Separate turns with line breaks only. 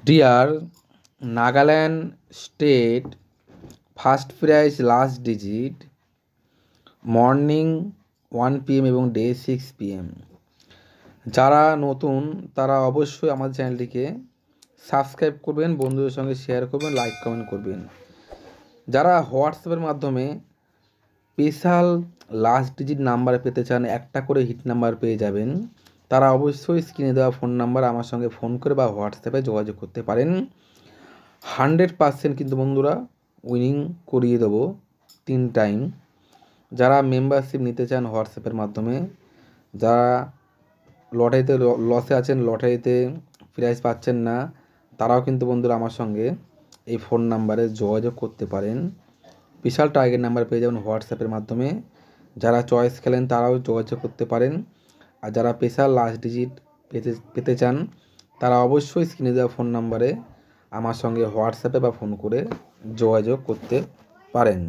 Deer, Nagaland state first prize last digit morning 1 PM এবং day 6 PM। যারা নতুন তারা অবশ্যই আমাদের চ্যানেলটিকে সাবস্ক্রাইব করবেন, বন্ধুদের সঙ্গে শেয়ার করবেন, লাইক কমেন্ট করবেন। যারা হোয়াটসঅ্যাপের মাধ্যমে স্পেশাল লাস্ট ডিজিট নাম্বার পেতে চান, একটা করে হিট নাম্বার পেয়ে যাবেন, তারা অবশ্যই স্ক্রিনে দেওয়া ফোন নাম্বার আমার সঙ্গে ফোন করে বা হোয়াটসঅ্যাপে যোগাযোগ করতে পারেন। 100% কিন্তু বন্ধুরা উইনিং করিয়ে দেবো 3 টাইম। যারা মেম্বারশিপ নিতে চান হোয়াটসঅ্যাপের মাধ্যমে, যারা লটারিতে লসে আছেন, লটারিতে প্রাইজ পাচ্ছেন না, তারাও কিন্তু বন্ধুরা আমার সঙ্গে এই ফোন নাম্বারে যোগাযোগ করতে পারেন। বিশাল টার্গেট নাম্বার পেয়ে যাবেন হোয়াটসঅ্যাপের মাধ্যমে। যারা চয়েস খেলেন তারাও যোগাযোগ করতে পারেন। আর যারা স্পেশাল লাস্ট ডিজিট পেতে চান তারা অবশ্যই স্ক্রিনে দেওয়া ফোন নাম্বারে আমার সঙ্গে হোয়াটসঅ্যাপে বা ফোন করে যোগাযোগ করতে পারেন।